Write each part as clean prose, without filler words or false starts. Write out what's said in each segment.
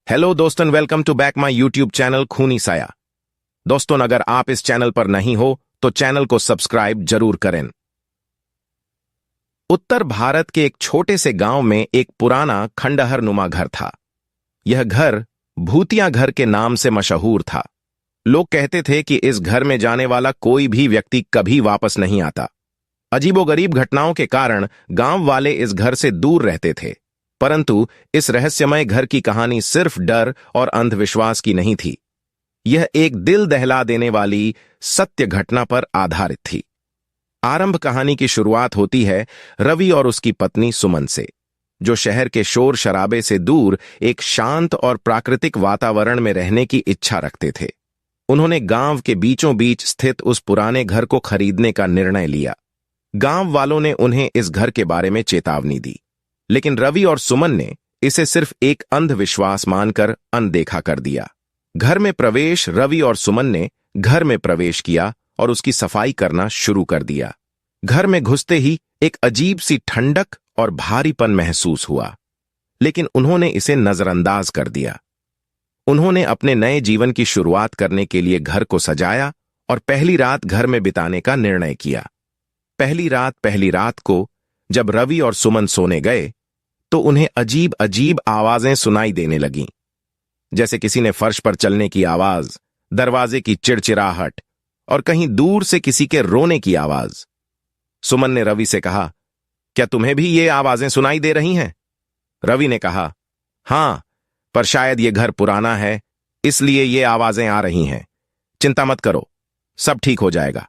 Hello दोस्तों, welcome to back my YouTube channel खूनी साया। दोस्तों, अगर आप इस चैनल पर नहीं हो तो चैनल को सब्सक्राइब जरूर करें। उत्तर भारत के एक छोटे से गांव में एक पुराना खंडहर नुमा घर था। यह घर भूतिया घर के नाम से मशहूर था। लोग कहते थे कि इस घर में जाने वाला कोई भी व्यक्ति कभी वापस नहीं आता। अजीबोगरीब घटनाओं के कारण गांव वाले इस घर से दूर रहते थे, परंतु इस रहस्यमय घर की कहानी सिर्फ डर और अंधविश्वास की नहीं थी। यह एक दिल दहला देने वाली सत्य घटना पर आधारित थी। आरंभ कहानी की शुरुआत होती है रवि और उसकी पत्नी सुमन से, जो शहर के शोर शराबे से दूर एक शांत और प्राकृतिक वातावरण में रहने की इच्छा रखते थे। उन्होंने गांव के बीचों बीच स्थित उस पुराने घर को खरीदने का निर्णय लिया। गांव वालों ने उन्हें इस घर के बारे में चेतावनी दी, लेकिन रवि और सुमन ने इसे सिर्फ एक अंधविश्वास मानकर अनदेखा कर दिया। रवि और सुमन ने घर में प्रवेश किया और उसकी सफाई करना शुरू कर दिया। घर में घुसते ही एक अजीब सी ठंडक और भारीपन महसूस हुआ, लेकिन उन्होंने इसे नजरअंदाज कर दिया। उन्होंने अपने नए जीवन की शुरुआत करने के लिए घर को सजाया और पहली रात घर में बिताने का निर्णय किया। पहली रात को जब रवि और सुमन सोने गए तो उन्हें अजीब अजीब आवाजें सुनाई देने लगीं, जैसे किसी ने फर्श पर चलने की आवाज, दरवाजे की चिड़चिड़ाहट और कहीं दूर से किसी के रोने की आवाज। सुमन ने रवि से कहा, क्या तुम्हें भी ये आवाजें सुनाई दे रही हैं? रवि ने कहा, हां, पर शायद ये घर पुराना है, इसलिए ये आवाजें आ रही हैं। चिंता मत करो, सब ठीक हो जाएगा।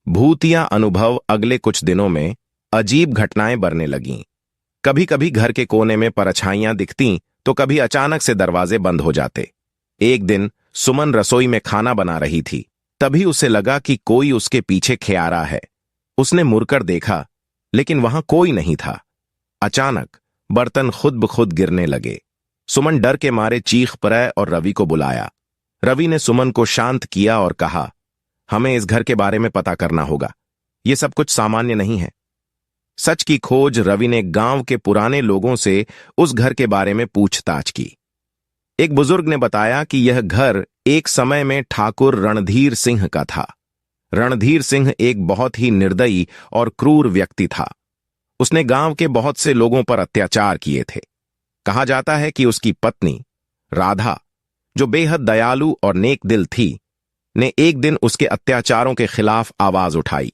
भूतिया अनुभव अगले कुछ दिनों में अजीब घटनाएं बढ़ने लगीं। कभी कभी घर के कोने में परछाइयां दिखतीं तो कभी अचानक से दरवाजे बंद हो जाते। एक दिन सुमन रसोई में खाना बना रही थी, तभी उसे लगा कि कोई उसके पीछे खियारा है। उसने मुड़कर देखा, लेकिन वहां कोई नहीं था। अचानक बर्तन खुद ब खुद गिरने लगे। सुमन डर के मारे चीख पड़े और रवि को बुलाया। रवि ने सुमन को शांत किया और कहा, हमें इस घर के बारे में पता करना होगा, यह सब कुछ सामान्य नहीं है। सच की खोज रवि ने गांव के पुराने लोगों से उस घर के बारे में पूछताछ की। एक बुजुर्ग ने बताया कि यह घर एक समय में ठाकुर रणधीर सिंह का था। रणधीर सिंह एक बहुत ही निर्दयी और क्रूर व्यक्ति था। उसने गांव के बहुत से लोगों पर अत्याचार किए थे। कहा जाता है कि उसकी पत्नी राधा, जो बेहद दयालु और नेक दिल थी, ने एक दिन उसके अत्याचारों के खिलाफ आवाज उठाई।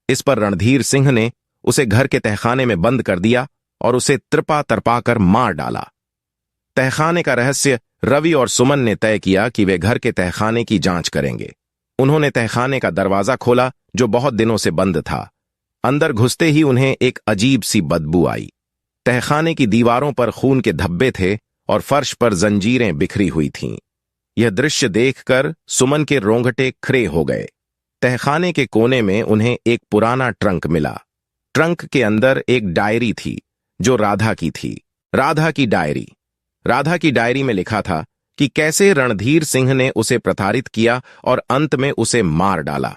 इस पर रणधीर सिंह ने उसे घर के तहखाने में बंद कर दिया और उसे त्रिपा तरपा कर मार डाला। तहखाने का रहस्य रवि और सुमन ने तय किया कि वे घर के तहखाने की जांच करेंगे। उन्होंने तहखाने का दरवाजा खोला, जो बहुत दिनों से बंद था। अंदर घुसते ही उन्हें एक अजीब सी बदबू आई। तहखाने की दीवारों पर खून के धब्बे थे और फर्श पर जंजीरें बिखरी हुई थीं। यह दृश्य देखकर सुमन के रोंगटे खड़े हो गए। तहखाने के कोने में उन्हें एक पुराना ट्रंक मिला। ट्रंक के अंदर एक डायरी थी, जो राधा की थी। राधा की डायरी में लिखा था कि कैसे रणधीर सिंह ने उसे प्रताड़ित किया और अंत में उसे मार डाला।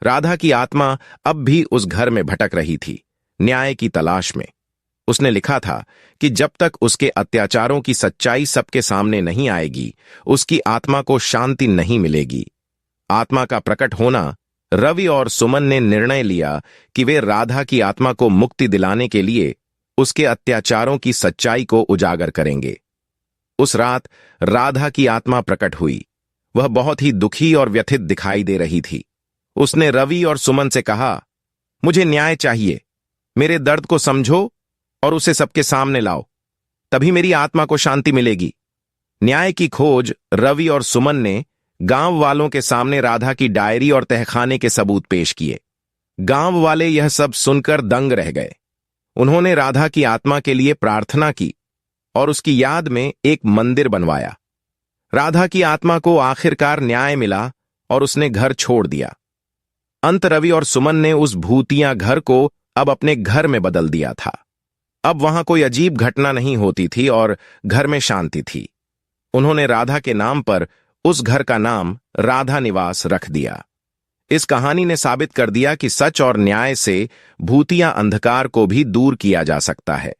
राधा की आत्मा अब भी उस घर में भटक रही थी, न्याय की तलाश में। उसने लिखा था कि जब तक उसके अत्याचारों की सच्चाई सबके सामने नहीं आएगी, उसकी आत्मा को शांति नहीं मिलेगी। आत्मा का प्रकट होना, रवि और सुमन ने निर्णय लिया कि वे राधा की आत्मा को मुक्ति दिलाने के लिए उसके अत्याचारों की सच्चाई को उजागर करेंगे। उस रात राधा की आत्मा प्रकट हुई। वह बहुत ही दुखी और व्यथित दिखाई दे रही थी। उसने रवि और सुमन से कहा, मुझे न्याय चाहिए, मेरे दर्द को समझो और उसे सबके सामने लाओ, तभी मेरी आत्मा को शांति मिलेगी। न्याय की खोज रवि और सुमन ने गांव वालों के सामने राधा की डायरी और तहखाने के सबूत पेश किए। गांव वाले यह सब सुनकर दंग रह गए। उन्होंने राधा की आत्मा के लिए प्रार्थना की और उसकी याद में एक मंदिर बनवाया। राधा की आत्मा को आखिरकार न्याय मिला और उसने घर छोड़ दिया। अंत रवि और सुमन ने उस भूतिया घर को अब अपने घर में बदल दिया था। अब वहां कोई अजीब घटना नहीं होती थी और घर में शांति थी। उन्होंने राधा के नाम पर उस घर का नाम राधा निवास रख दिया। इस कहानी ने साबित कर दिया कि सच और न्याय से भूतिया अंधकार को भी दूर किया जा सकता है।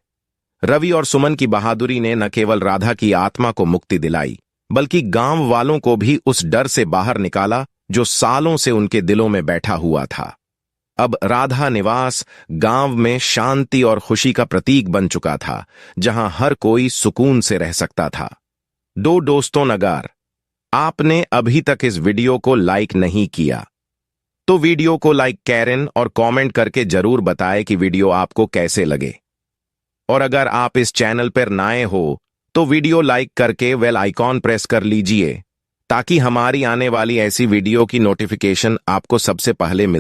रवि और सुमन की बहादुरी ने न केवल राधा की आत्मा को मुक्ति दिलाई, बल्कि गांव वालों को भी उस डर से बाहर निकाला जो सालों से उनके दिलों में बैठा हुआ था। अब राधा निवास गांव में शांति और खुशी का प्रतीक बन चुका था, जहां हर कोई सुकून से रह सकता था। दोस्तों, नगार आपने अभी तक इस वीडियो को लाइक नहीं किया तो वीडियो को लाइक करें और कमेंट करके जरूर बताएं कि वीडियो आपको कैसे लगे। और अगर आप इस चैनल पर नए हो तो वीडियो लाइक करके बेल आइकॉन प्रेस कर लीजिए ताकि हमारी आने वाली ऐसी वीडियो की नोटिफिकेशन आपको सबसे पहले मिले।